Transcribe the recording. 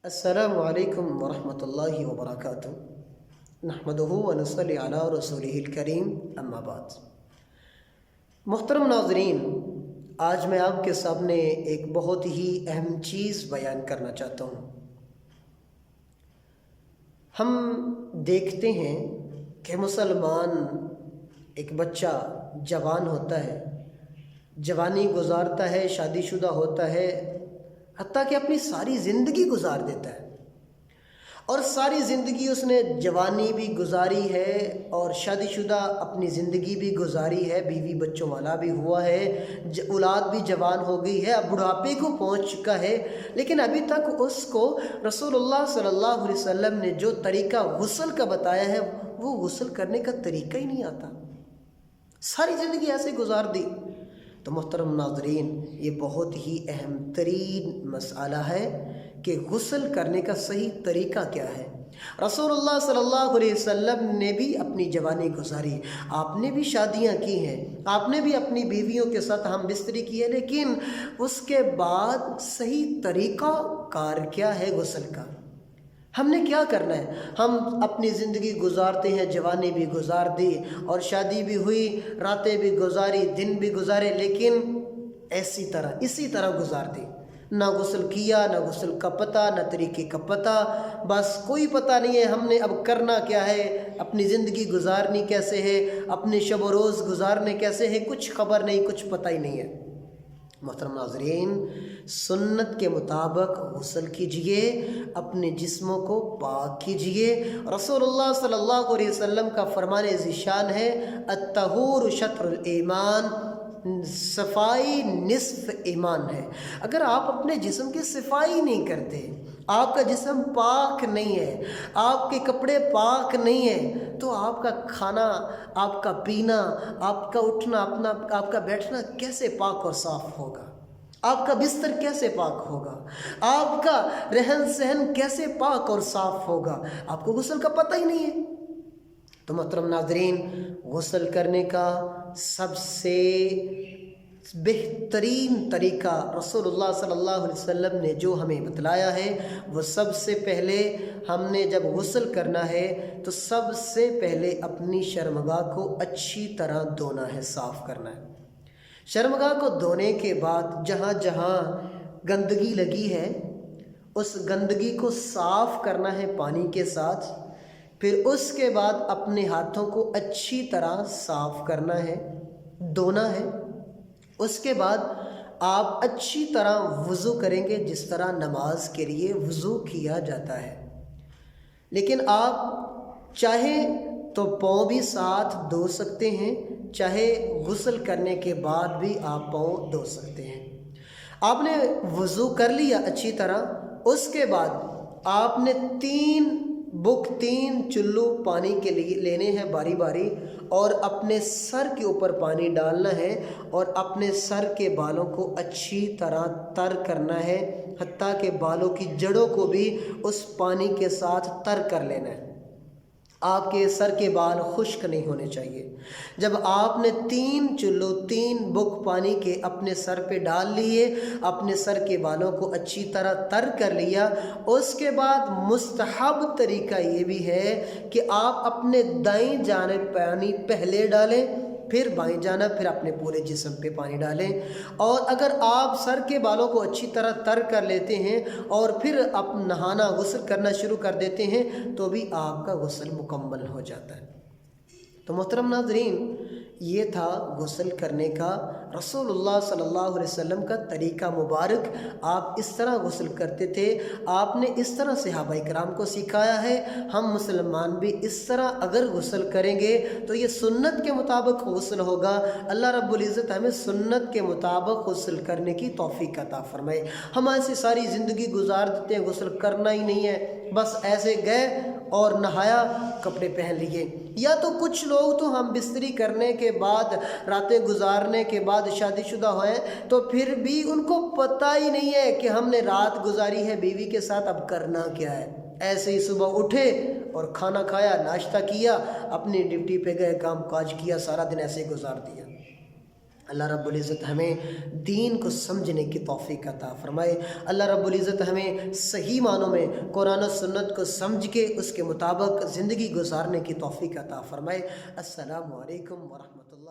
السلام علیکم ورحمۃ اللہ وبرکاتہ نحمدہ ونصلی علی رسولہ الکریم اما بعد۔ محترم ناظرین، آج میں آپ کے سامنے ایک بہت ہی اہم چیز بیان کرنا چاہتا ہوں۔ ہم دیکھتے ہیں کہ مسلمان ایک بچہ جوان ہوتا ہے، جوانی گزارتا ہے، شادی شدہ ہوتا ہے، حتیٰ کہ اپنی ساری زندگی گزار دیتا ہے، اور ساری زندگی اس نے جوانی بھی گزاری ہے اور شادی شدہ اپنی زندگی بھی گزاری ہے، بیوی بچوں والا بھی ہوا ہے، اولاد بھی جوان ہو گئی ہے، اب بڑھاپے کو پہنچ چکا ہے، لیکن ابھی تک اس کو رسول اللہ صلی اللہ علیہ وسلم نے جو طریقہ غسل کا بتایا ہے وہ غسل کرنے کا طریقہ ہی نہیں آتا، ساری زندگی ایسے گزار دی۔ تو محترم ناظرین، یہ بہت ہی اہم ترین مسئلہ ہے کہ غسل کرنے کا صحیح طریقہ کیا ہے۔ رسول اللہ صلی اللہ علیہ وسلم نے بھی اپنی جوانی گزاری، آپ نے بھی شادیاں کی ہیں، آپ نے بھی اپنی بیویوں کے ساتھ ہم بستری کی ہے، لیکن اس کے بعد صحیح طریقہ کار کیا ہے غسل کا؟ ہم نے کیا کرنا ہے؟ ہم اپنی زندگی گزارتے ہیں، جوانی بھی گزار دی اور شادی بھی ہوئی، راتیں بھی گزاری، دن بھی گزارے، لیکن اسی طرح گزار دی، نہ غسل کیا، نہ غسل کا پتہ، نہ طریقے کا پتہ، بس کوئی پتہ نہیں ہے ہم نے اب کرنا کیا ہے، اپنی زندگی گزارنی کیسے ہے، اپنے شب و روز گزارنے کیسے ہے، کچھ خبر نہیں، کچھ پتہ ہی نہیں ہے۔ محترم ناظرین، سنت کے مطابق غسل کیجئے، اپنے جسموں کو پاک کیجئے۔ رسول اللہ صلی اللہ علیہ وسلم کا فرمان ذیشان ہے، الطہور شطر الایمان، صفائی نصف ایمان ہے۔ اگر آپ اپنے جسم کی صفائی نہیں کرتے، آپ کا جسم پاک نہیں ہے، آپ کے کپڑے پاک نہیں ہیں، تو آپ کا کھانا، آپ کا پینا، آپ کا اٹھنا، آپ کا بیٹھنا کیسے پاک اور صاف ہوگا؟ آپ کا بستر کیسے پاک ہوگا؟ آپ کا رہن سہن کیسے پاک اور صاف ہوگا؟ آپ کو غسل کا پتہ ہی نہیں ہے۔ تو محترم ناظرین، غسل کرنے کا سب سے بہترین طریقہ رسول اللہ صلی اللہ علیہ وسلم نے جو ہمیں بتلایا ہے، وہ سب سے پہلے ہم نے جب غسل کرنا ہے تو سب سے پہلے اپنی شرمگاہ کو اچھی طرح دھونا ہے، صاف کرنا ہے۔ شرمگاہ کو دھونے کے بعد جہاں جہاں گندگی لگی ہے اس گندگی کو صاف کرنا ہے پانی کے ساتھ، پھر اس کے بعد اپنے ہاتھوں کو اچھی طرح صاف کرنا ہے، دھونا ہے۔ اس کے بعد آپ اچھی طرح وضو کریں گے جس طرح نماز کے لیے وضو کیا جاتا ہے، لیکن آپ چاہیں تو پاؤں بھی ساتھ دھو سکتے ہیں، چاہے غسل کرنے کے بعد بھی آپ پاؤں دھو سکتے ہیں۔ آپ نے وضو کر لیا اچھی طرح، اس کے بعد آپ نے تین چلو پانی کے لیے لینے ہیں باری باری، اور اپنے سر کے اوپر پانی ڈالنا ہے اور اپنے سر کے بالوں کو اچھی طرح تر کرنا ہے، حتیٰ کہ بالوں کی جڑوں کو بھی اس پانی کے ساتھ تر کر لینا ہے۔ آپ کے سر کے بال خشک نہیں ہونے چاہیے۔ جب آپ نے تین بک پانی کے اپنے سر پہ ڈال لیے، اپنے سر کے بالوں کو اچھی طرح تر کر لیا، اس کے بعد مستحب طریقہ یہ بھی ہے کہ آپ اپنے دائیں جانب پانی پہلے ڈالیں، پھر بائیں جانب، پھر اپنے پورے جسم پہ پانی ڈالیں، اور اگر آپ سر کے بالوں کو اچھی طرح تر کر لیتے ہیں اور پھر آپ نہانا غسل کرنا شروع کر دیتے ہیں تو بھی آپ کا غسل مکمل ہو جاتا ہے۔ تو محترم ناظرین، یہ تھا غسل کرنے کا رسول اللہ صلی اللہ علیہ وسلم کا طریقہ مبارک۔ آپ اس طرح غسل کرتے تھے، آپ نے اس طرح صحابہ کرام کو سکھایا ہے، ہم مسلمان بھی اس طرح اگر غسل کریں گے تو یہ سنت کے مطابق غسل ہوگا۔ اللہ رب العزت ہمیں سنت کے مطابق غسل کرنے کی توفیق عطا فرمائے۔ ہم ایسی ساری زندگی گزار دیتے ہیں، غسل کرنا ہی نہیں ہے، بس ایسے گئے اور نہایا، کپڑے پہن لیے۔ یا تو کچھ لوگ تو ہم بستری کرنے کے بعد، راتیں گزارنے کے بعد شادی شدہ ہوئے تو پھر بھی ان کو پتہ ہی نہیں ہے کہ ہم نے رات گزاری ہے بیوی کے ساتھ، اب کرنا کیا ہے۔ ایسے ہی صبح اٹھے اور کھانا کھایا، ناشتہ کیا، اپنی ڈیوٹی پہ گئے، کام کاج کیا، سارا دن ایسے ہی گزار دیا۔ اللہ رب العزت ہمیں دین کو سمجھنے کی توفیق عطا فرمائے۔ اللہ رب العزت ہمیں صحیح معنوں میں قرآن و سنت کو سمجھ کے اس کے مطابق زندگی گزارنے کی توفیق عطا فرمائے۔ السلام علیکم ورحمۃ اللہ